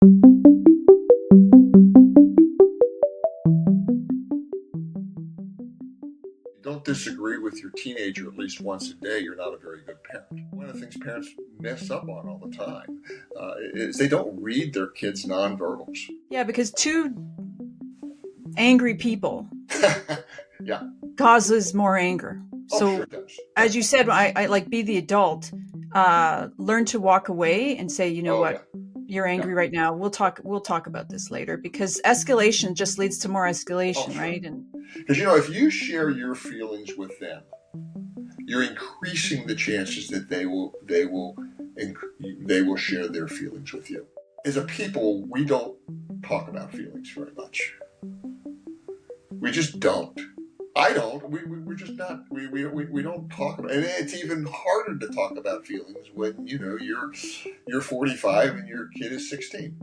Don't disagree with your teenager at least once a day, you're not a very good parent. One of the things parents mess up on all the time is they don't read their kids' nonverbals. Yeah, because two angry people Yeah. causes more anger. Oh, So, sure it does. as you said, I like be the adult, learn to walk away and say, you know Oh, what, yeah. you're Yeah. angry right now. We'll talk about this later, because escalation just leads to more Oh, escalation, sure. right? And Because, if you share your feelings with them, you're increasing the chances that they will share their feelings with you. As a people, we don't talk about feelings very much. We just don't. I don't. We're just not. We don't talk about, and it's even harder to talk about feelings when you're 45 and your kid is 16.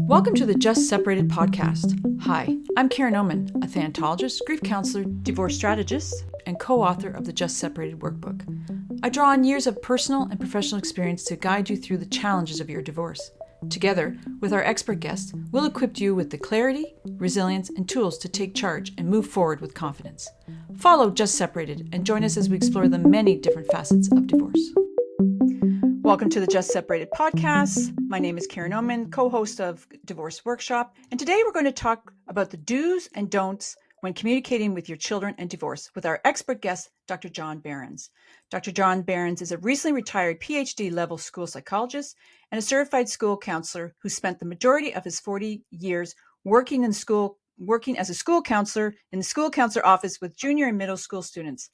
welcome to the Just Separated podcast. Hi, I'm Karen Oman, a thanatologist, grief counselor, divorce strategist, and co-author of the Just Separated workbook. I draw on years of personal and professional experience to guide you through the challenges of your divorce. Together, with our expert guests, we'll equip you with the clarity, resilience, and tools to take charge and move forward with confidence. Follow Just Separated and join us as we explore the many different facets of divorce. Welcome to the Just Separated podcast. My name is Karen Oman, co-host of Divorce Workshop, and today we're going to talk about the do's and don'ts when communicating with your children and divorce with our expert guest, Dr. John Berrens. Dr. John Berrens is a recently retired PhD-level school psychologist and a certified school counselor who spent the majority of his 40 years working as a school counselor in the school counselor office with junior and middle school students.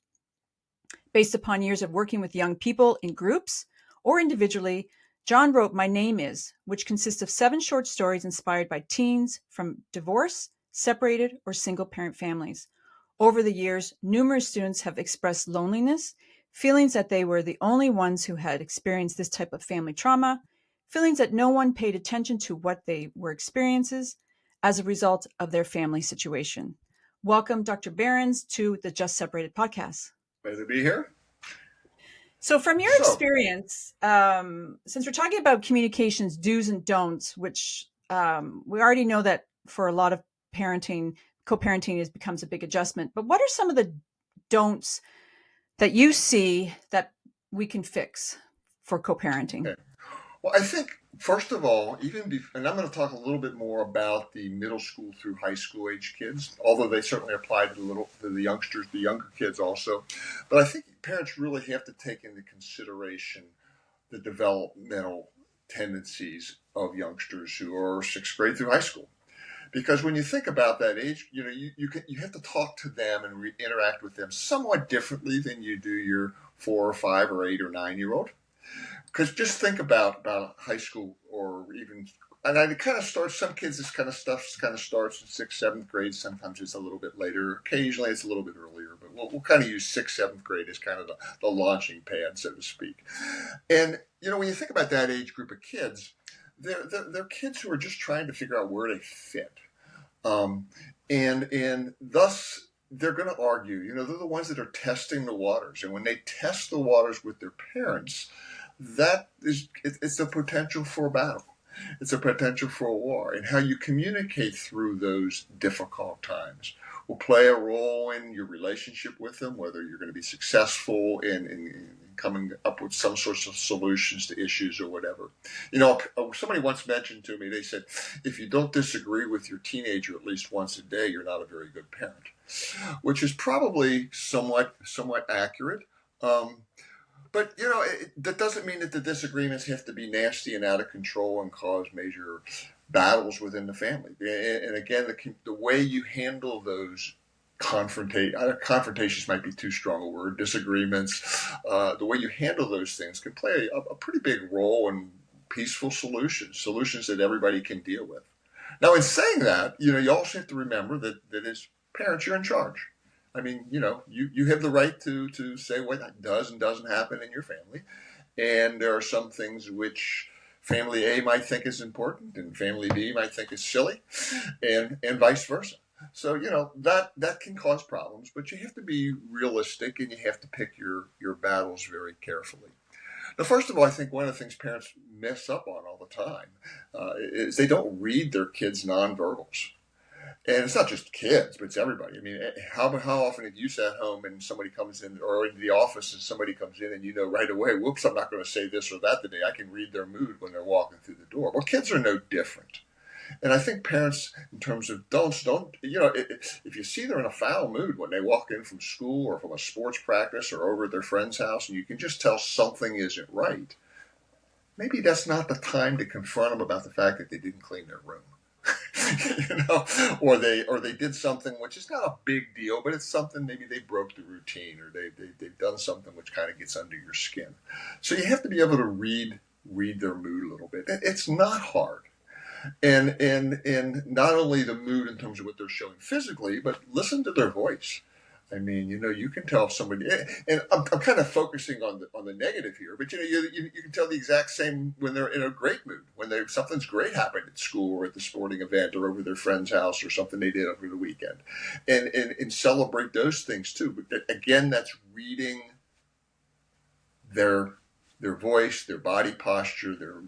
Based upon years of working with young people in groups or individually, John wrote My Name Is, which consists of 7 short stories inspired by teens from divorce, separated, or single-parent families. Over the years, numerous students have expressed loneliness, feelings that they were the only ones who had experienced this type of family trauma, feelings that no one paid attention to what they were experiences as a result of their family situation. Welcome, Dr. Berrens, to the Just Separated podcast. Glad to be here. So from your experience, since we're talking about communications do's and don'ts, which we already know that for a lot of parenting, co-parenting becomes a big adjustment, but what are some of the don'ts that you see that we can fix for co-parenting? Okay. Well, I think, first of all, and I'm going to talk a little bit more about the middle school through high school age kids, although they certainly apply to the youngsters, the younger kids also. But I think parents really have to take into consideration the developmental tendencies of youngsters who are 6th grade through high school. Because when you think about that age, you have to talk to them and interact with them somewhat differently than you do your 4 or 5 or 8 or 9-year-old. Because just think about high school, or even, and it kind of starts, some kids, this kind of stuff kind of starts in 6th, 7th grade. Sometimes it's a little bit later. Occasionally it's a little bit earlier, but we'll kind of use 6th, 7th grade as kind of the launching pad, so to speak. And, when you think about that age group of kids, they're kids who are just trying to figure out where they fit. And thus they're going to argue, they're the ones that are testing the waters. And when they test the waters with their parents, it's a potential for a battle. It's a potential for a war. And how you communicate through those difficult times will play a role in your relationship with them, whether you're going to be successful in coming up with some sorts of solutions to issues or whatever. Somebody once mentioned to me, they said, if you don't disagree with your teenager at least once a day, you're not a very good parent, which is probably somewhat accurate. But, that doesn't mean that the disagreements have to be nasty and out of control and cause major battles within the family. And again, the way you handle those confrontations might be too strong a word, disagreements, the way you handle those things can play a pretty big role in peaceful solutions that everybody can deal with. Now, in saying that, you also have to remember that as parents, you're in charge. I mean, you have the right to say what does and doesn't happen in your family. And there are some things which family A might think is important and family B might think is silly, and vice versa. So, that can cause problems, but you have to be realistic and you have to pick your battles very carefully. Now, first of all, I think one of the things parents mess up on all the time is they don't read their kids' nonverbals. And it's not just kids, but it's everybody. I mean, how often have you sat home and somebody comes in, or in the office and somebody comes in and you know right away, whoops, I'm not going to say this or that today. I can read their mood when they're walking through the door. Well, kids are no different. And I think parents, in terms of adults, don't, if you see they're in a foul mood when they walk in from school or from a sports practice or over at their friend's house, and you can just tell something isn't right, maybe that's not the time to confront them about the fact that they didn't clean their room. Or they did something which is not a big deal, but it's something maybe they broke the routine, or they've done something which kind of gets under your skin. So you have to be able to read their mood a little bit. It's not hard. And not only the mood in terms of what they're showing physically, but listen to their voice. I mean, you can tell if somebody, and I'm kind of focusing on the negative here, but you can tell the exact same when they're in a great mood, when something's great happened at school or at the sporting event or over their friend's house or something they did over the weekend, and celebrate those things too. But again, that's reading their voice, their body posture, their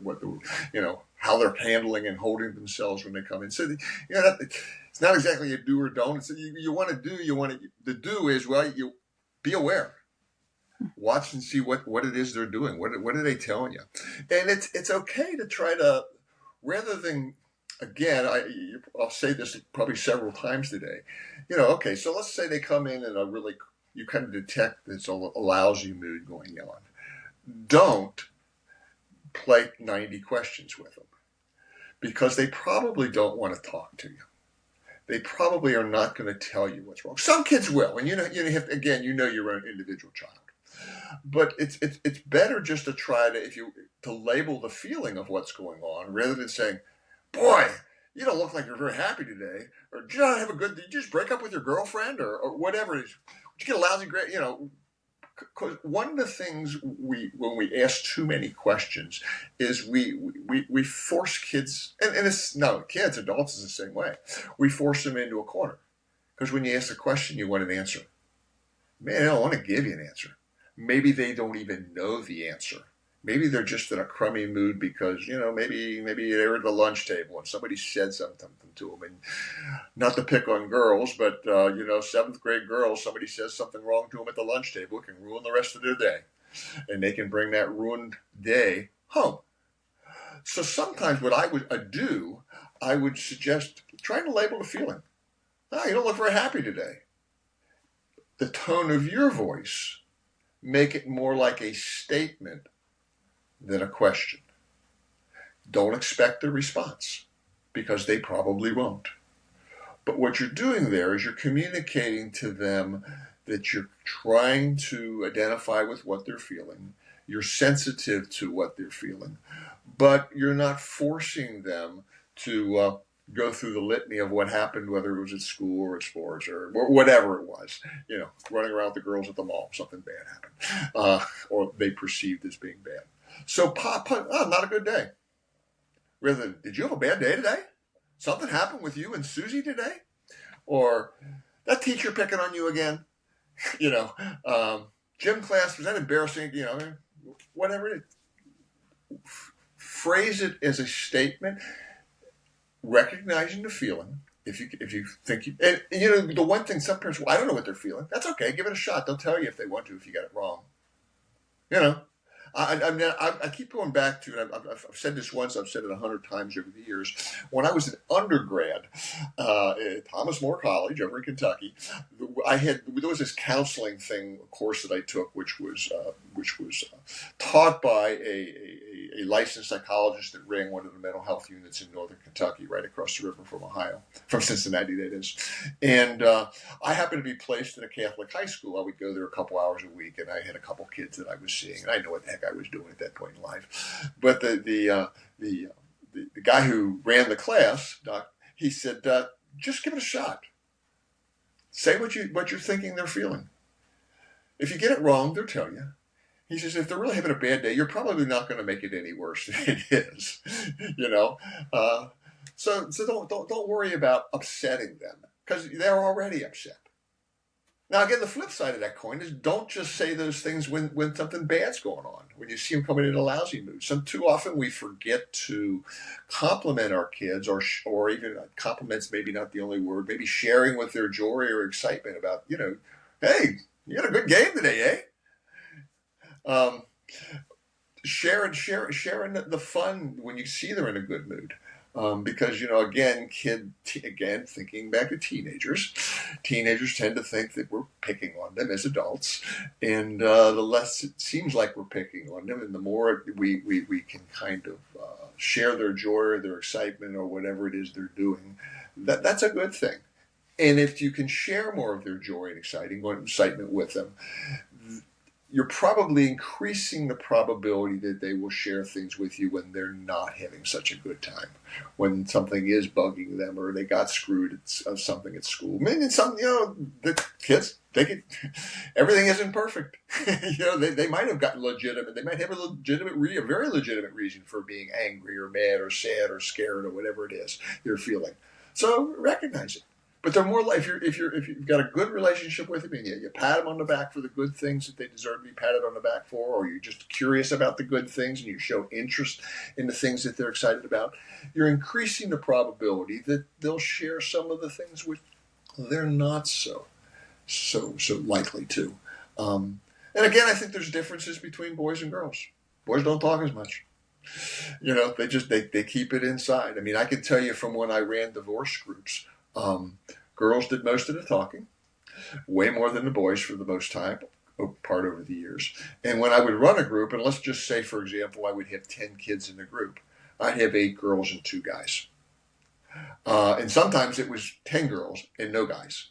what how they're handling and holding themselves when they come in. So it's not exactly a do or don't. It's you want to do. The do is, well, you be aware, watch and see what it is they're doing. What are they telling you? And it's okay to try to, rather than, again, I'll say this probably several times today. Okay, so let's say they come in and you kind of detect this a lousy mood going on. Don't play 90 questions with them, because they probably don't want to talk to you. They probably are not going to tell you what's wrong. Some kids will, and you have to, again, your own individual child. But it's better just to try to label the feeling of what's going on, rather than saying, "Boy, you don't look like you're very happy today," or "Did you not have did you just break up with your girlfriend," or whatever it is. Did you get a lousy grade? Because one of the things when we ask too many questions is we force kids, and it's not kids, adults is the same way. We force them into a corner, because when you ask a question, you want an answer. Man, I don't want to give you an answer. Maybe they don't even know the answer. Maybe they're just in a crummy mood because, maybe they're at the lunch table and somebody said something to them. And not to pick on girls, but, 7th grade girls, somebody says something wrong to them at the lunch table, it can ruin the rest of their day. And they can bring that ruined day home. So sometimes what I would suggest trying to label the feeling. You don't look very happy today. The tone of your voice, make it more like a statement than a question. Don't expect a response, because they probably won't. But what you're doing there is you're communicating to them that you're trying to identify with what they're feeling. You're sensitive to what they're feeling, but you're not forcing them to go through the litany of what happened, whether it was at school or at sports or whatever it was, running around with the girls at the mall, something bad happened, or they perceived as being bad. So not a good day. Rather than, did you have a bad day today? Something happened with you and Susie today? Or that teacher picking on you again? Gym class, was that embarrassing? Whatever it is. Phrase it as a statement, recognizing the feeling. If you think and the one thing some parents, I don't know what they're feeling. That's okay. Give it a shot. They'll tell you if they want to, if you got it wrong. I keep going back to, and I've said this once, I've said it 100 times over the years. When I was an undergrad at Thomas More College over in Kentucky, there was this counseling course that I took, which was taught by a licensed psychologist that ran one of the mental health units in northern Kentucky, right across the river from Cincinnati, that is. And I happened to be placed in a Catholic high school. I would go there a couple hours a week, and I had a couple kids that I was seeing, and I know what the heck I was doing at that point in life. But the guy who ran the class, Doc, he said, just give it a shot. Say what you're thinking they're feeling. If you get it wrong, they'll tell you. He says, if they're really having a bad day, you're probably not going to make it any worse than it is. So don't worry about upsetting them, because they're already upset. Now, again, the flip side of that coin is don't just say those things when something bad's going on, when you see them coming in a lousy mood. Too often we forget to compliment our kids, or even compliments, maybe not the only word, maybe sharing with their joy or excitement about, hey, you had a good game today, eh? Sharing the fun when you see they're in a good mood. Because again, thinking back to teenagers tend to think that we're picking on them as adults, and the less it seems like we're picking on them, and the more we can kind of share their joy or their excitement or whatever it is they're doing, that's a good thing. And if you can share more of their joy and excitement with them, you're probably increasing the probability that they will share things with you when they're not having such a good time, when something is bugging them or they got screwed at something at school. I mean, the kids, everything isn't perfect. They might have gotten legitimate. They might have a very legitimate reason for being angry or mad or sad or scared or whatever it is they're feeling. So recognize it. But they're more like if you've got a good relationship with them and you pat them on the back for the good things that they deserve to be patted on the back for, or you're just curious about the good things and you show interest in the things that they're excited about, you're increasing the probability that they'll share some of the things which they're not so likely to. And again, I think there's differences between boys and girls. Boys don't talk as much. They keep it inside. I mean, I can tell you from when I ran divorce groups. Girls did most of the talking, way more than the boys for the most part over the years. And when I would run a group, and let's just say, for example, I would have 10 kids in the group, I'd have 8 girls and 2 guys. And sometimes it was 10 girls and no guys.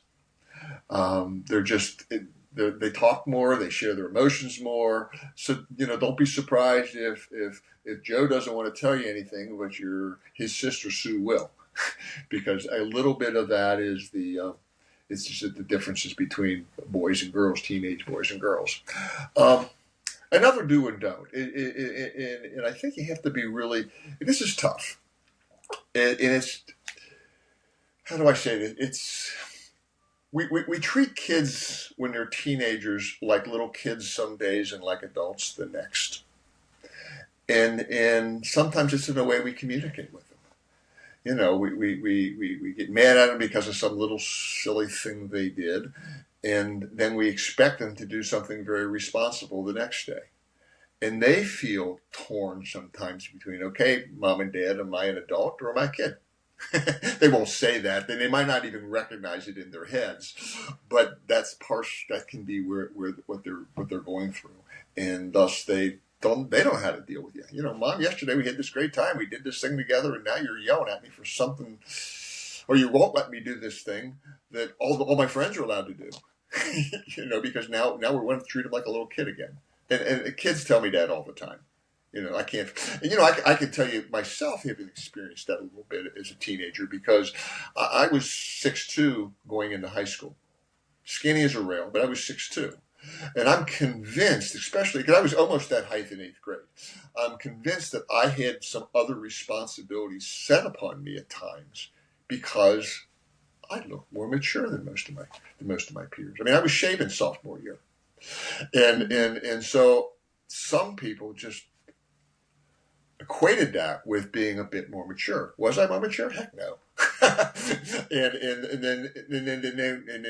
They talk more, they share their emotions more. So, don't be surprised if Joe doesn't want to tell you anything, but his sister Sue will. Because a little bit of that is it's just the differences between boys and girls, teenage boys and girls. Another do and don't, and I think you have to be really. This is tough, and it's how do I say it? It's we treat kids when they're teenagers like little kids some days and like adults the next, and sometimes it's in the way we communicate with them. We get mad at them because of some little silly thing they did, and then we expect them to do something very responsible the next day. And they feel torn sometimes between, okay, mom and dad, am I an adult or am I a kid? They won't say that. They might not even recognize it in their heads, but that can be what they're going through, and thus they don't know how to deal with you. Mom, yesterday we had this great time. We did this thing together, and now you're yelling at me for something, or you won't let me do this thing that all my friends are allowed to do. Because now we want to treat them like a little kid again. And kids tell me that all the time. I can't. I can tell you myself, having experienced that a little bit as a teenager, because I was 6'2" going into high school, skinny as a rail, but I was 6'2". And I'm convinced, especially because I was almost that height in 8th grade, I'm convinced that I had some other responsibilities set upon me at times because I looked more mature than most of my peers. I mean, I was shaving sophomore year, and so some people just equated that with being a bit more mature. Was I more mature? Heck no. and then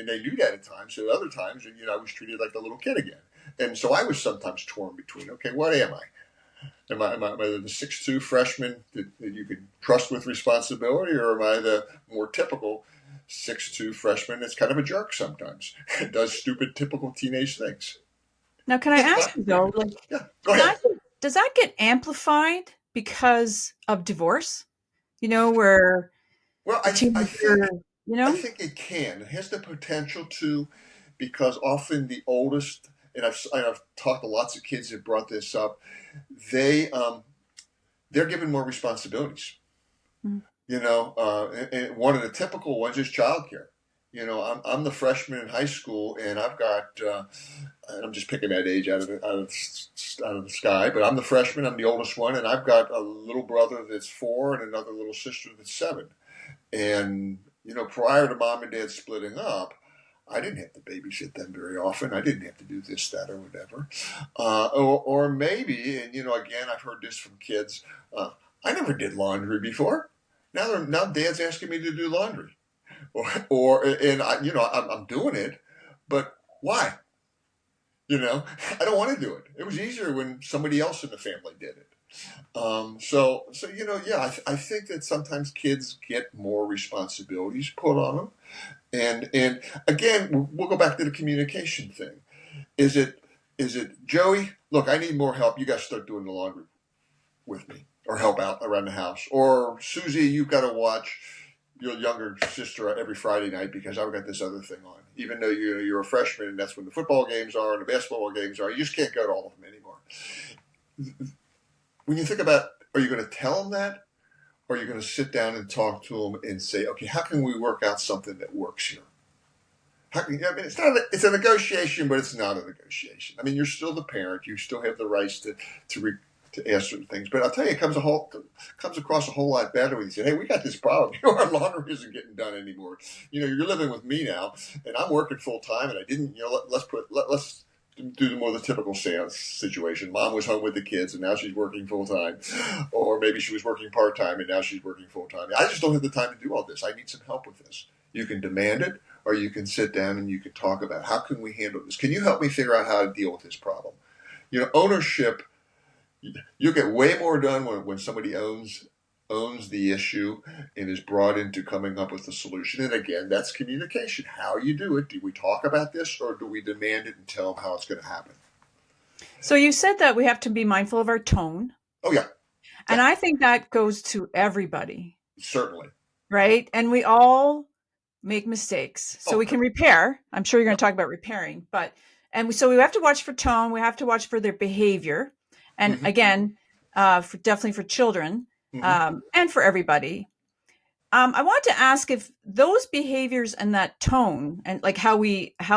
they knew that at times. So other times, I was treated like the little kid again. And so I was sometimes torn between, okay, what am I? Am I the 6'2" freshman that you can trust with responsibility, or am I the more typical 6'2" freshman that's kind of a jerk sometimes, does stupid, typical teenage things? Now, can I ask you though, Yeah, go ahead. Does that get amplified because of divorce? Where Well, the teenager, I think it can. It has the potential to, because often the oldest, and I've talked to lots of kids that brought this up. They're given more responsibilities. Mm. And one of the typical ones is childcare. I'm the freshman in high school, and I've got. And I'm just picking that age out of the sky, but I'm the freshman. I'm the oldest one, and I've got a little brother that's 4 and another little sister that's 7. And prior to mom and dad splitting up, I didn't have to babysit them very often. I didn't have to do this, that, or whatever. Or maybe, and again, I've heard this from kids. I never did laundry before. Now Dad's asking me to do laundry, and I'm doing it, but why? I don't want to do it. It was easier when somebody else in the family did it. Yeah, I think that sometimes kids get more responsibilities put on them, and again, we'll go back to the communication thing. Is it Joey? Look, I need more help. You guys start doing the laundry with me, or help out around the house. Or Susie, you've got to watch your younger sister every Friday night because I've got this other thing on. Even though you're a freshman and that's when the football games are and the basketball games are, you just can't go to all of them anymore. When you think about, are you going to tell them that? Or are you going to sit down and talk to them and say, okay, how can we work out something that works here? It's a negotiation, but it's not a negotiation. I mean, you're still the parent. You still have the rights to ask certain things. But I'll tell you, it comes across a whole lot better when you say, hey, we got this problem. Our laundry isn't getting done anymore. You're living with me now, and I'm working full time, and I didn't. Let's do more the typical seance situation. Mom was home with the kids, and now she's working full time, or maybe she was working part time, and now she's working full time. I just don't have the time to do all this. I need some help with this. You can demand it, or you can sit down and you can talk about how can we handle this. Can you help me figure out how to deal with this problem? Ownership. You'll get way more done when somebody owns the issue and is brought into coming up with a solution. And again, that's communication. How you do it. Do we talk about this, or do we demand it and tell them how it's going to happen? So you said that we have to be mindful of our tone. Oh, yeah. And I think that goes to everybody. Certainly. Right? And we all make mistakes. So we can repair. I'm sure you're going to talk about repairing, so we have to watch for tone. We have to watch for their behavior. And again, definitely for children, and for everybody. I wanted to ask if those behaviors and that tone and like how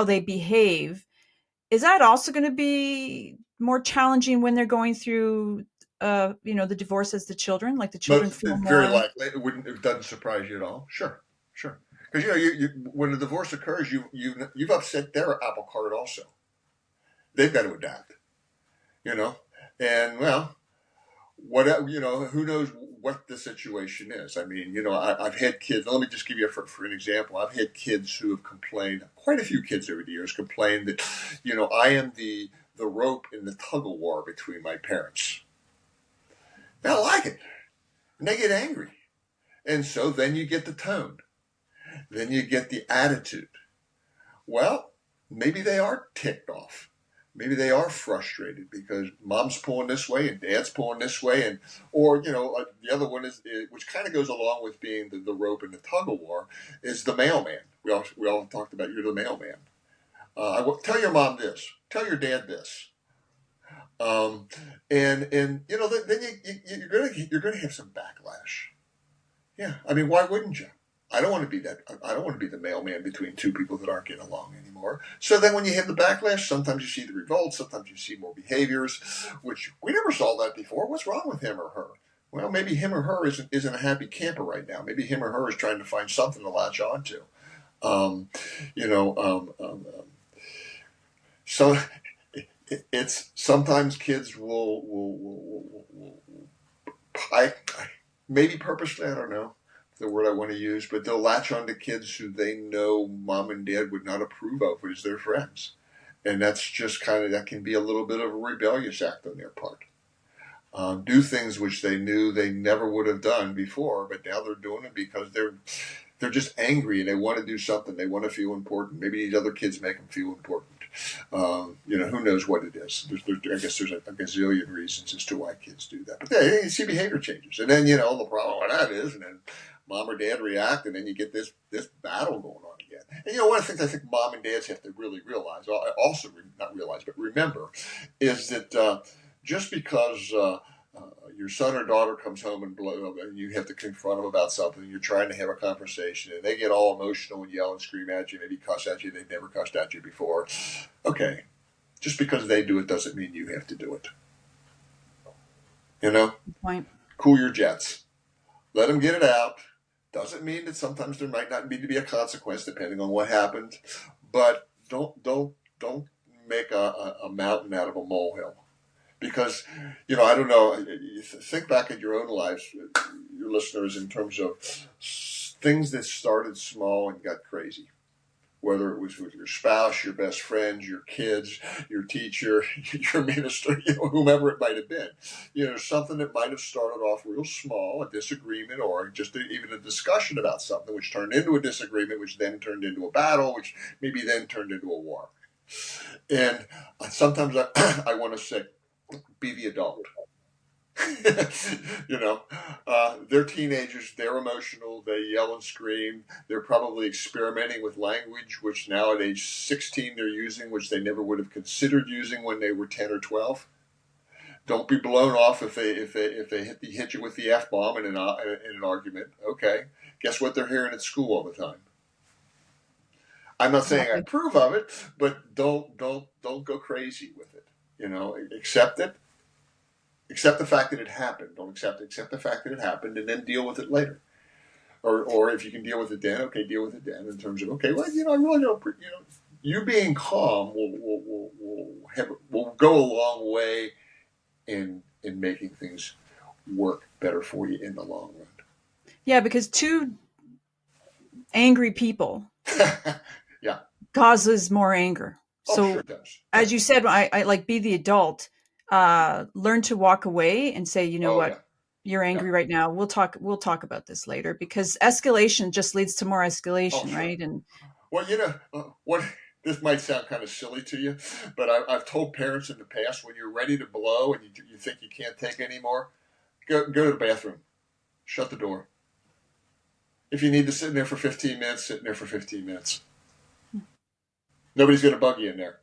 they behave, is that also going to be more challenging when they're going through, the divorce as the children? Like the children feel more. Very likely. It doesn't surprise you at all. Sure. Because you when a divorce occurs, you've upset their apple cart also. They've got to adapt. And who knows what the situation is. I mean, I've had kids. Let me just give you for an example. I've had kids who have complained. Quite a few kids over the years complained that, I am the rope in the tug of war between my parents. They don't like it, and they get angry, and so then you get the tone, then you get the attitude. Well, maybe they are ticked off. Maybe they are frustrated because mom's pulling this way and dad's pulling this way, or the other one is, which kind of goes along with being the rope in the tug of war, is the mailman. We all talked about you're the mailman. I will tell your mom this, tell your dad this, then you're gonna have some backlash. Yeah, I mean, why wouldn't you? I don't want to be that. I don't want to be the mailman between two people that aren't getting along anymore. So then when you have the backlash, sometimes you see the revolt, sometimes you see more behaviors, which we never saw that before. What's wrong with him or her? Well, maybe him or her isn't a happy camper right now. Maybe him or her is trying to find something to latch onto. So it's sometimes kids will maybe purposely, I don't know the word I want to use, but they'll latch on to kids who they know mom and dad would not approve of as their friends. And that's just that can be a little bit of a rebellious act on their part. Do things which they knew they never would have done before, but now they're doing it because they're just angry and they want to do something. They want to feel important. Maybe these other kids make them feel important. Who knows what it is. I guess there's a gazillion reasons as to why kids do that. But yeah, you see behavior changes. And then, the problem with that is, and then mom or dad react, and then you get this battle going on again. And one of the things I think mom and dads have to really realize, also not realize, but remember, is that just because your son or daughter comes home and you have to confront them about something, you're trying to have a conversation, and they get all emotional and yell and scream at you, maybe cuss at you, they've never cussed at you before. Okay, just because they do it doesn't mean you have to do it. Good point. Cool your jets. Let them get it out. Doesn't mean that sometimes there might not need to be a consequence depending on what happened, but don't make a mountain out of a molehill. Because, I don't know, you think back at your own lives, your listeners, in terms of things that started small and got crazy. Whether it was with your spouse, your best friends, your kids, your teacher, your minister, whomever it might have been. Something that might have started off real small, a disagreement, or just even a discussion about something, which turned into a disagreement, which then turned into a battle, which maybe then turned into a war. And sometimes I want to say, be the adult. you know, they're teenagers, they're emotional, they yell and scream. They're probably experimenting with language, which now at age 16 they're using, which they never would have considered using when they were 10 or 12. Don't be blown off if they hit you with the F bomb in an argument. Okay, guess what they're hearing at school all the time. I'm not saying I approve of it, but don't go crazy with it. Accept it. Accept the fact that it happened. Don't accept the fact that it happened, and then deal with it later. Or if you can deal with it then, okay, deal with it then. In terms of, okay, well, I really don't. You being calm will go a long way in making things work better for you in the long run. Yeah, because two angry people yeah causes more anger. So sure it does. As you said, I like be the adult. Learn to walk away and say, you know what, Yeah. you're angry right now. We'll talk about this later, because escalation just leads to more escalation, sure. right? And well, what this might sound kind of silly to you, but I've told parents in the past, when you're ready to blow and you think you can't take anymore, go to the bathroom, shut the door. If you need to sit in there for 15 minutes, sit in there for 15 minutes. Nobody's going to bug you in there.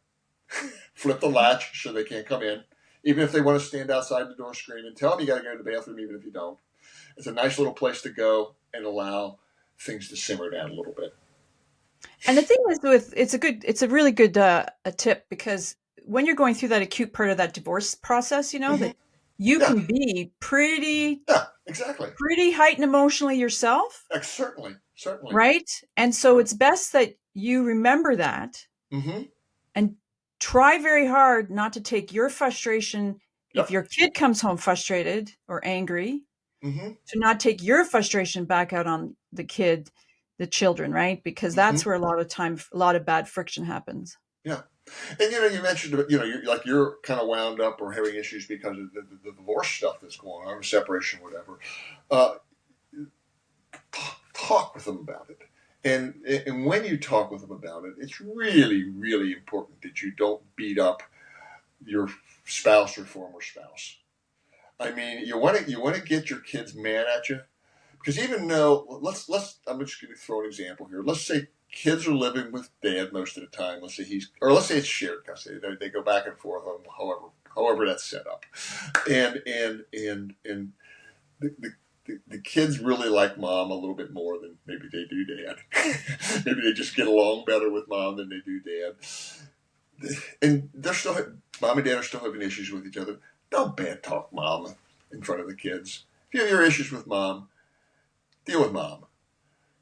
Flip the latch so they can't come in. Even if they want to stand outside the door screaming, tell them you got to go to the bathroom even if you don't. It's a nice little place to go and allow things to simmer down a little bit. And the thing is, it's a really good a tip, because when you're going through that acute part of that divorce process, that you can be pretty heightened emotionally yourself. Certainly. Right? And so it's best that you remember that and try very hard not to take your frustration, if your kid comes home frustrated or angry, to not take your frustration back out on the children, right? Because that's where a lot of bad friction happens. Yeah. And you mentioned, you're kind of wound up or having issues because of the divorce stuff that's going on, or separation, whatever. Talk with them about it. And when you talk with them about it, it's really, really important that you don't beat up your spouse or former spouse. I mean, you want to get your kids mad at you, because even though I'm just going to throw an example here. Let's say kids are living with dad most of the time. Let's say it's shared custody. They go back and forth on however that's set up, and the kids really like mom a little bit more than maybe they do dad. Maybe they just get along better with mom than they do dad. And mom and dad are still having issues with each other. Don't bad talk mom in front of the kids. If you have your issues with mom, deal with mom.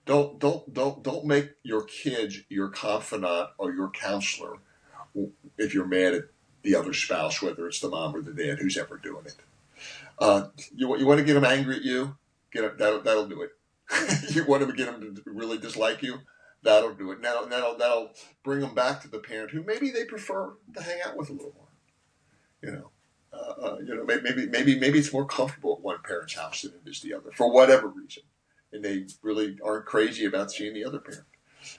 Don't make your kids your confidant or your counselor if you're mad at the other spouse, whether it's the mom or the dad who's ever doing it. You want to get them angry at you? That'll do it. You want to get them to really dislike you? That'll do it. That'll bring them back to the parent who maybe they prefer to hang out with a little more. Maybe it's more comfortable at one parent's house than it is the other for whatever reason, and they really aren't crazy about seeing the other parent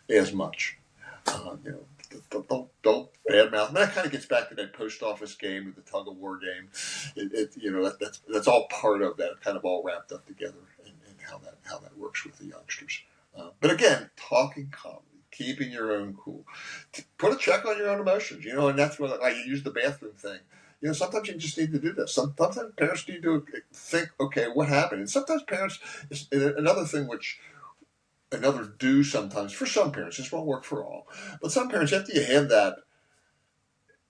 as much. Don't badmouth. And that kind of gets back to that post office game, or the tug of war game. That's all part of that, kind of all wrapped up together, and how that works with the youngsters. But again, talking calmly, keeping your own cool, put a check on your own emotions. And that's when I use the bathroom thing. Sometimes you just need to do this. Sometimes parents need to think, okay, what happened? And sometimes parents, another thing which another do sometimes for some parents, this won't work for all, but some parents, after you have that,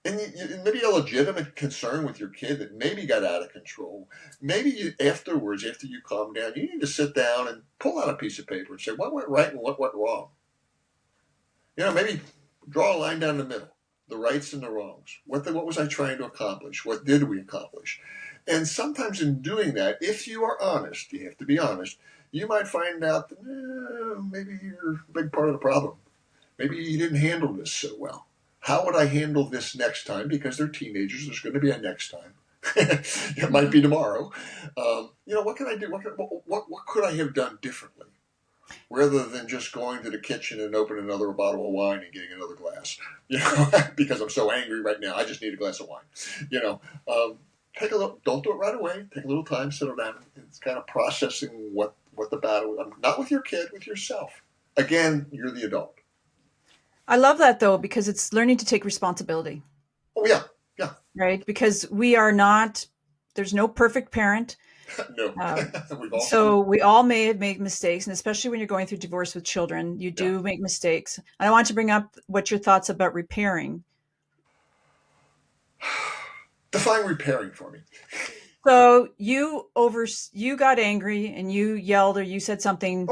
and maybe a legitimate concern with your kid that maybe got out of control, maybe afterwards, after you calm down, you need to sit down and pull out a piece of paper and say, what went right and what went wrong? Maybe Draw a line down the middle, the rights and the wrongs. What was I trying to accomplish? What did we accomplish? And sometimes in doing that, if you are honest, you have to be honest, you might find out that maybe you're a big part of the problem. Maybe you didn't handle this so well. How would I handle this next time? Because they're teenagers. There's going to be a next time. It might be tomorrow. What can I do? What could I have done differently? Rather than just going to the kitchen and opening another bottle of wine and getting another glass, because I'm so angry right now. I just need a glass of wine. Take a little. Don't do it right away. Take a little time, settle down. It's kind of processing what the battle. Not with your kid, with yourself. Again, you're the adult. I love that though, because it's learning to take responsibility. Oh yeah, yeah. Right, because we are not. There's no perfect parent. No. So we all may have made mistakes, and especially when you're going through divorce with children, you do make mistakes. And I want to bring up what your thoughts about repairing. Define repairing for me. So you got angry and you yelled or you said something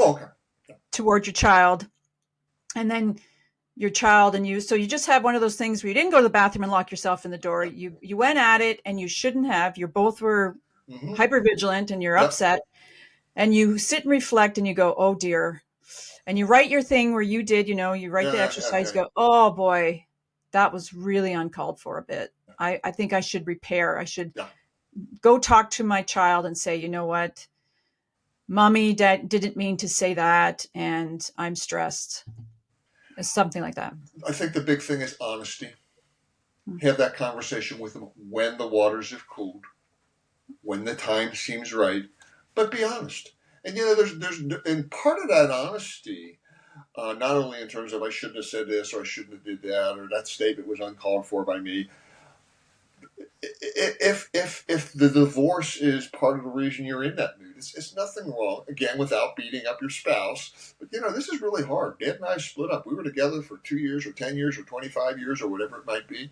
toward your child, and then your child and you. So you just have one of those things where you didn't go to the bathroom and lock yourself in the door. You went at it and you shouldn't have. You both were hypervigilant and you're upset, and you sit and reflect and you go, oh dear. And you write your thing where you did, you write the exercise, go, oh boy, that was really uncalled for a bit. I think I should repair. I should go talk to my child and say, you know what, mommy, dad didn't mean to say that. And I'm stressed. Something like that. I think the big thing is honesty. Have that conversation with them when the waters have cooled, when the time seems right, but be honest. And there's and part of that honesty, not only in terms of I shouldn't have said this or I shouldn't have did that or that statement was uncalled for by me. If the divorce is part of the reason you're in that mood, it's nothing wrong. Again, without beating up your spouse, but this is really hard. Dad and I split up. We were together for 2 years or 10 years or 25 years or whatever it might be.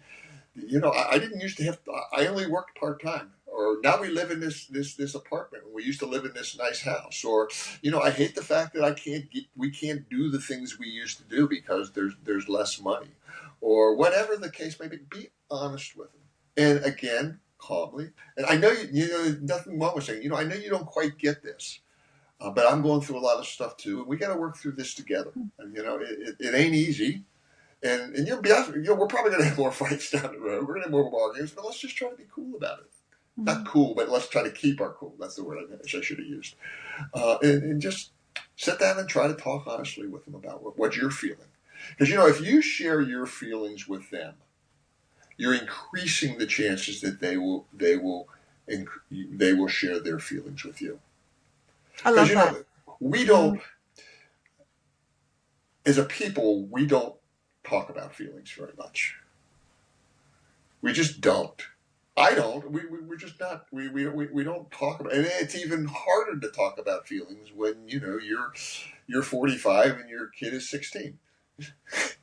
I didn't used to have. I only worked part time. Or now we live in this apartment. We used to live in this nice house. Or I hate the fact that we can't do the things we used to do because there's less money, or whatever the case may be. Be honest with them. And again, calmly. And I know nothing wrong with saying, I know you don't quite get this, but I'm going through a lot of stuff too, and we got to work through this together. And it ain't easy. And be honest, we're probably going to have more fights down the road. We're going to have more arguments, but let's just try to be cool about it. Not cool, but let's try to keep our cool. That's the word I should have used. And just sit down and try to talk honestly with them about what you're feeling. Because if you share your feelings with them, you're increasing the chances that they will share their feelings with you. I love that. We don't, as a people, we don't talk about feelings very much. We just don't. I don't. We're just not. We don't talk about it. And it's even harder to talk about feelings when you're 45 and your kid is 16.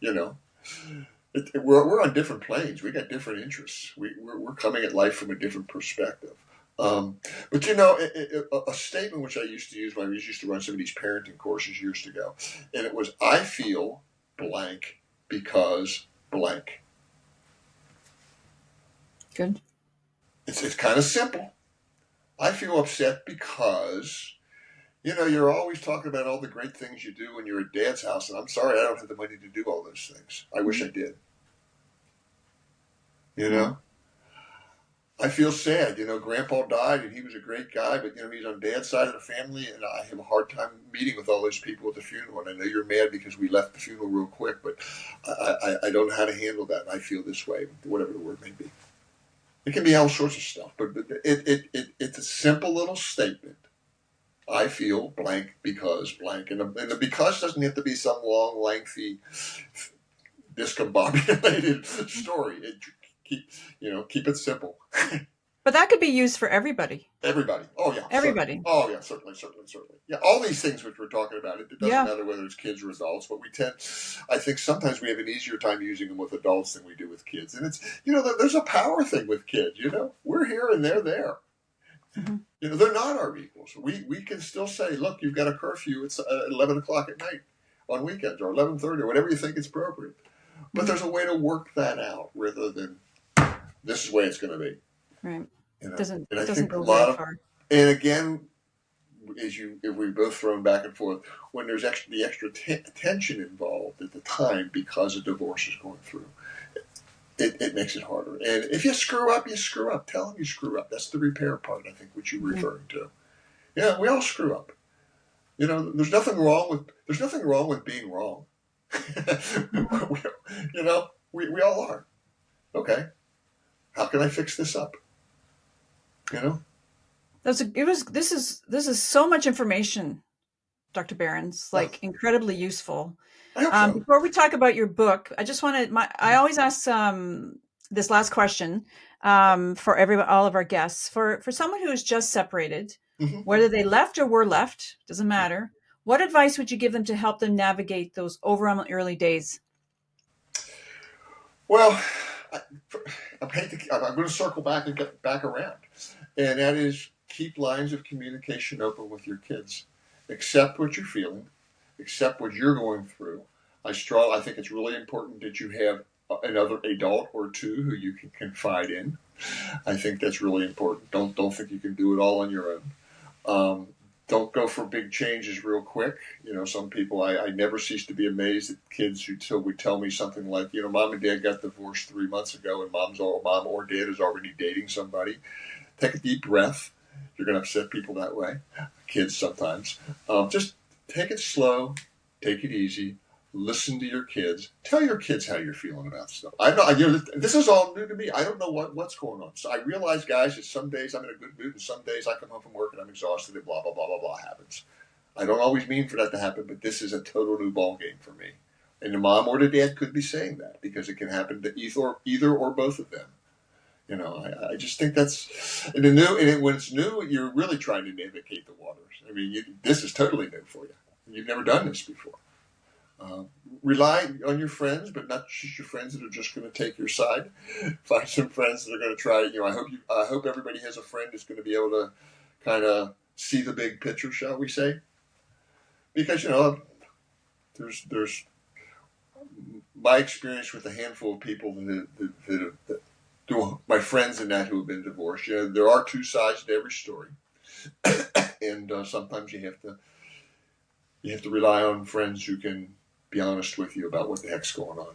We're on different planes. We got different interests. We're coming at life from a different perspective. But a statement which I used to use when I used to run some of these parenting courses years ago, and it was, I feel blank because blank. Good. It's kind of simple. I feel upset because you're always talking about all the great things you do when you're at Dad's house, and I'm sorry I don't have the money to do all those things. I wish I did. I feel sad. Grandpa died, and he was a great guy, but he's on Dad's side of the family, and I have a hard time meeting with all those people at the funeral. And I know you're mad because we left the funeral real quick, but I don't know how to handle that. And I feel this way, whatever the word may be. It can be all sorts of stuff, but it's a simple little statement. I feel blank because blank. And the because doesn't have to be some long, lengthy, discombobulated story. Keep it simple. But that could be used for everybody. Everybody. Oh, yeah. Everybody. Certainly. Oh, yeah. Certainly. Yeah. All these things which we're talking about, it doesn't matter whether it's kids or adults, but I think sometimes we have an easier time using them with adults than we do with kids. And it's, there's a power thing with kids, We're here and they're there. Mm-hmm. They're not our equals. We can still say, look, you've got a curfew. It's 11 o'clock at night on weekends or 11:30 or whatever you think is appropriate. but there's a way to work that out rather than this is the way it's going to be. Right. You know, Doesn't and I doesn't think a go very lot of, far. and again, if we've both thrown back and forth, when there's the extra tension involved at the time because a divorce is going through, it makes it harder. And if you screw up, you screw up. Tell them you screw up. That's the repair part, I think, which you're Mm-hmm. referring to. Yeah, we all screw up. You know, there's nothing wrong with being wrong. You know, we all are. Okay, how can I fix this up? You know, This is so much information, Dr. Berrens, oh, like incredibly useful. I hope so. Before we talk about your book, I just want to. I always ask this last question for all of our guests. For someone who is just separated, Mm-hmm. whether they left or were left, doesn't matter. What advice would you give them to help them navigate those overwhelming early days? Well, I, I'm going to circle back and get back around, and that is keep lines of communication open with your kids. Accept what you're feeling, accept what you're going through. I think it's really important that you have another adult or two who you can confide in. I think that's really important. Don't think you can do it all on your own. Um, don't go for big changes real quick. You know, some people, I never cease to be amazed at kids who would tell me something like, you know, mom and dad got divorced 3 months ago and mom or dad is already dating somebody. Take a deep breath. You're going to upset people that way. Kids sometimes. Just take it slow, take it easy. Listen to your kids. Tell your kids how you're feeling about stuff. I know, this is all new to me. I don't know what's going on. So I realize, guys, that some days I'm in a good mood and some days I come home from work and I'm exhausted and blah, blah, blah, blah, blah happens. I don't always mean for that to happen, but this is a total new ball game for me. And the mom or the dad could be saying that because it can happen to either or both of them. You know, I just think that's in the new, and when it's new, you're really trying to navigate the waters. I mean, this is totally new for you. You've never done this before. Rely on your friends, but not just your friends that are just going to take your side. Find some friends that are going to try. You know, I hope everybody has a friend that's going to be able to kind of see the big picture, shall we say? Because you know, there's my experience with a handful of people that do my friends and that who have been divorced. You know, there are two sides to every story, and sometimes you have to rely on friends who can be honest with you about what the heck's going on.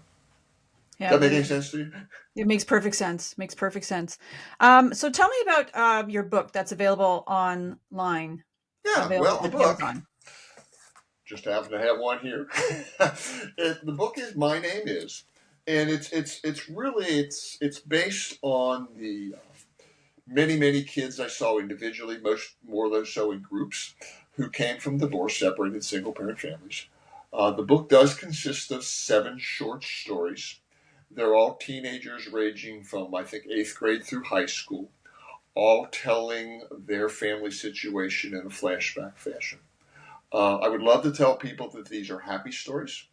Yeah, Does that make any sense to you? it makes perfect sense. Makes perfect sense. So tell me about your book that's available online, Yeah, available well, the on book, Amazon. just happen to have one here. The book is My Name Is, and it's really it's based on the many kids I saw individually, more of those so in groups, who came from divorce, separated, single parent families. The book does consist of 7 short stories. They're all teenagers ranging from, I think, 8th grade through high school, all telling their family situation in a flashback fashion. I would love to tell people that these are happy stories.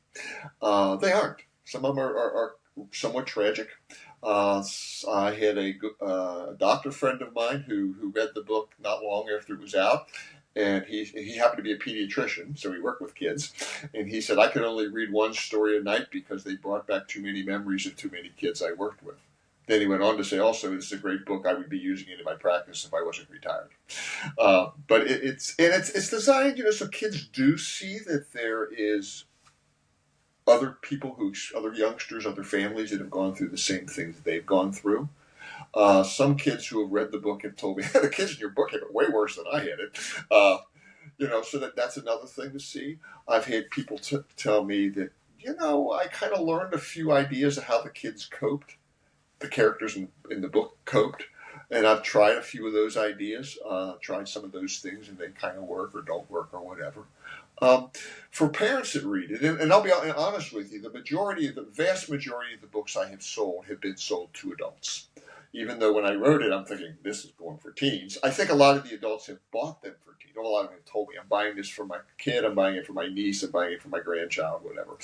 They aren't. Some of them are somewhat tragic. I had a doctor friend of mine who read the book not long after it was out, and he happened to be a pediatrician, so he worked with kids, and he said I could only read one story a night because they brought back too many memories of too many kids I worked with. Then he went on to say also this is a great book. I would be using it in my practice if I wasn't retired. But it's designed, you know, so kids do see that there is other people other youngsters, other families that have gone through the same things that they've gone through. Some kids who have read the book have told me the kids in your book have it way worse than I had it. You know, so that's another thing to see. I've had people tell me that, you know, I kind of learned a few ideas of how the kids coped, the characters in the book coped, and I've tried a few of those ideas, tried some of those things, and they kind of work or don't work or whatever. For parents that read it, and I'll be honest with you, the vast majority of the books I have sold have been sold to adults. Even though when I wrote it, I'm thinking this is going for teens. I think a lot of the adults have bought them for teens. A lot of them have told me, I'm buying this for my kid, I'm buying it for my niece, I'm buying it for my grandchild, whatever.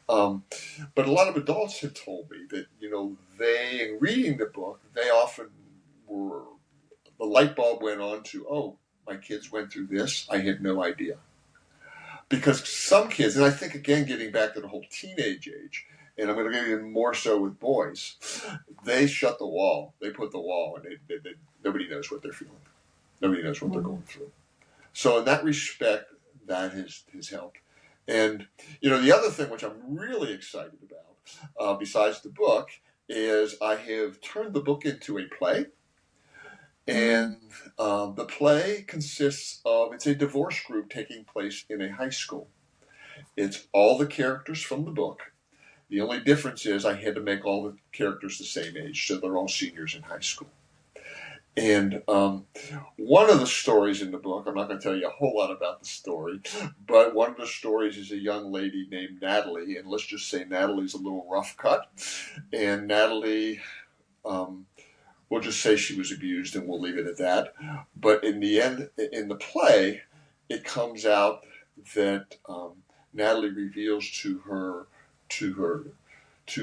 But a lot of adults have told me that, you know, in reading the book, they often the light bulb went on to, oh, my kids went through this, I had no idea. Because some kids, and I think again getting back to the whole teenage age, and I'm going to get even more so with boys. They shut the wall. They put the wall, and nobody knows what they're feeling. Nobody knows what they're going through. So in that respect, that has helped. And the other thing which I'm really excited about, besides the book, is I have turned the book into a play. And the play consists of, it's a divorce group taking place in a high school. It's all the characters from the book. The only difference is I had to make all the characters the same age, so they're all seniors in high school. And one of the stories in the book, I'm not going to tell you a whole lot about the story, but one of the stories is a young lady named Natalie, and let's just say Natalie's a little rough cut. And Natalie, we'll just say she was abused, and we'll leave it at that. But in the end, in the play, it comes out that Natalie reveals to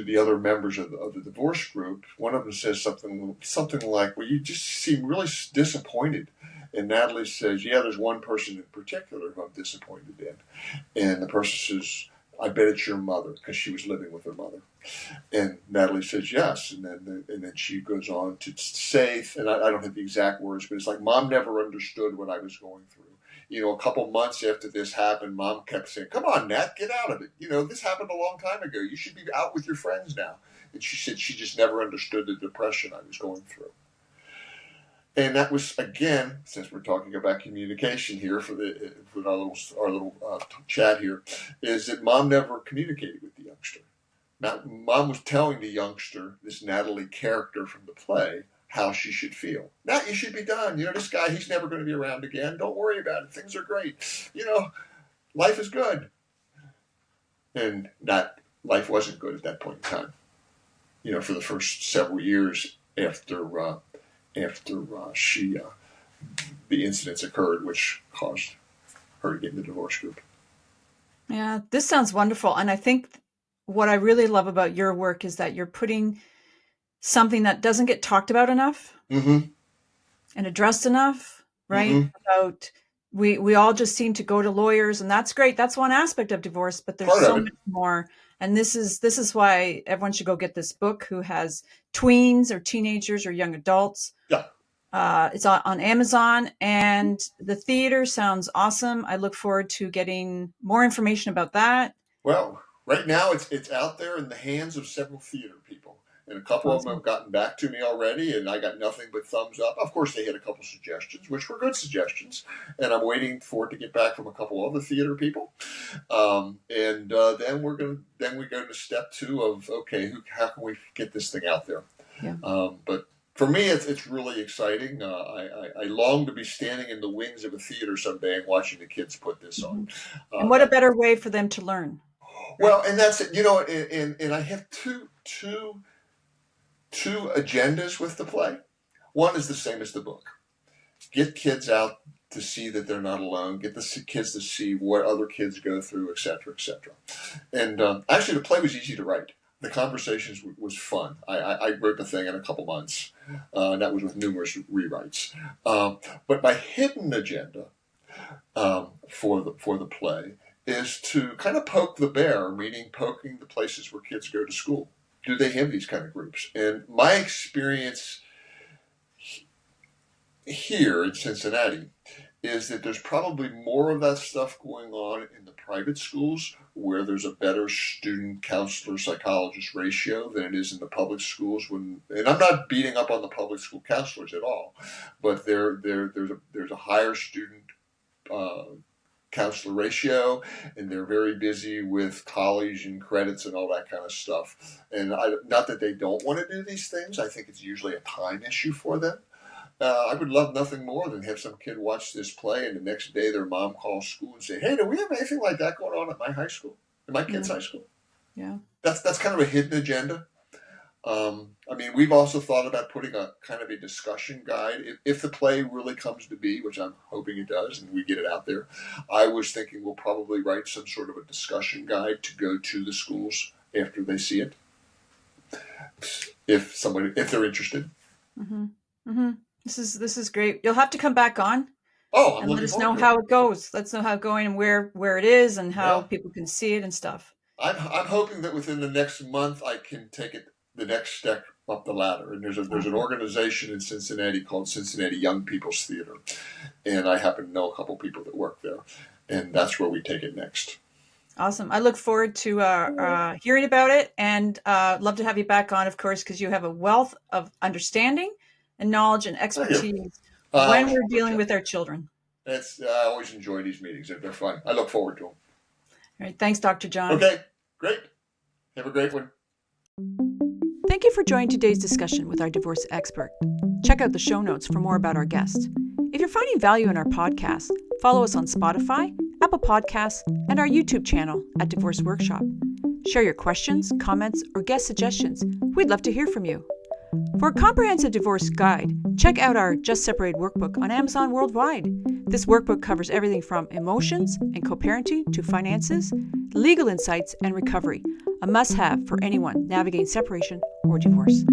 the other members of the divorce group. One of them says something like, "Well, you just seem really disappointed." And Natalie says, "Yeah, there's one person in particular who I'm disappointed in." And the person says, "I bet it's your mother," because she was living with her mother. And Natalie says yes, and then she goes on to say, and I don't have the exact words, but it's like, "Mom never understood what I was going through. A couple months after this happened, Mom kept saying, 'Come on, Nat, get out of it. This happened a long time ago. You should be out with your friends now.'" And she said she just never understood the depression I was going through. And that was, again, since we're talking about communication here for our little chat here, is that Mom never communicated with the youngster. Now, Mom was telling the youngster, this Natalie character from the play, how she should feel. "Nat, you should be done. This guy, he's never going to be around again. Don't worry about it. Things are great. Life is good." And that life wasn't good at that point in time. For the first several years after the incidents occurred, which caused her to get in the divorce group. Yeah, this sounds wonderful. And I think what I really love about your work is that you're putting something that doesn't get talked about enough and addressed enough, right? About we all just seem to go to lawyers, and that's great. That's one aspect of divorce, but there's so much more. And this is why everyone should go get this book who has tweens or teenagers or young adults. Yeah. It's on Amazon, and the theater sounds awesome. I look forward to getting more information about that. Well, right now it's out there in the hands of several theater people. And a couple of them have gotten back to me already, and I got nothing but thumbs up. Of course, they had a couple suggestions, which were good suggestions, and I'm waiting for it to get back from a couple other theater people. Then we go to step 2 of, okay, how can we get this thing out there? Yeah. But for me, it's really exciting. I long to be standing in the wings of a theater someday and watching the kids put this on. And what a better way for them to learn. Well, and that's it. And I have two agendas with the play. One is the same as the book. Get kids out to see that they're not alone. Get the kids to see what other kids go through, et cetera, et cetera. And actually, the play was easy to write. The conversations was fun. I wrote the thing in a couple months, and that was with numerous rewrites. But my hidden agenda for the play is to kind of poke the bear, meaning poking the places where kids go to school. Do they have these kind of groups? And my experience here in Cincinnati is that there's probably more of that stuff going on in the private schools where there's a better student counselor psychologist ratio than it is in the public schools. And I'm not beating up on the public school counselors at all, but there's a higher student counselor ratio, and they're very busy with college and credits and all that kind of stuff. And not that they don't want to do these things. I think it's usually a time issue for them. I would love nothing more than have some kid watch this play and the next day their mom calls school and say, "Hey, do we have anything like that going on at my high school, at my kid's high school?" Yeah. That's kind of a hidden agenda. We've also thought about putting a kind of a discussion guide. If the play really comes to be, which I'm hoping it does, and we get it out there, I was thinking we'll probably write some sort of a discussion guide to go to the schools after they see it, if they're interested. Mm-hmm. Mm-hmm. This is great. You'll have to come back on. Oh, I'm and let looking us forward know to how it goes. Let's know how it's going and where it is and how Yeah. people can see it and stuff. I'm hoping that within the next month I can take it the next step up the ladder. And there's an organization in Cincinnati called Cincinnati Young People's Theater, and I happen to know a couple people that work there, and that's where we take it next. Awesome. I look forward to hearing about it, and love to have you back on, of course, because you have a wealth of understanding and knowledge and expertise when we're dealing with our children. I always enjoy these meetings. They're fun. I look forward to them. All right. Thanks, Dr. John. Okay, great. Have a great one. Thank you for joining today's discussion with our divorce expert. Check out the show notes for more about our guest. If you're finding value in our podcast, follow us on Spotify, Apple Podcasts, and our YouTube channel at Divorce Workshop. Share your questions, comments, or guest suggestions. We'd love to hear from you. For a comprehensive divorce guide, check out our Just Separated workbook on Amazon worldwide. This workbook covers everything from emotions and co-parenting to finances, legal insights, and recovery. A must-have for anyone navigating separation or divorce.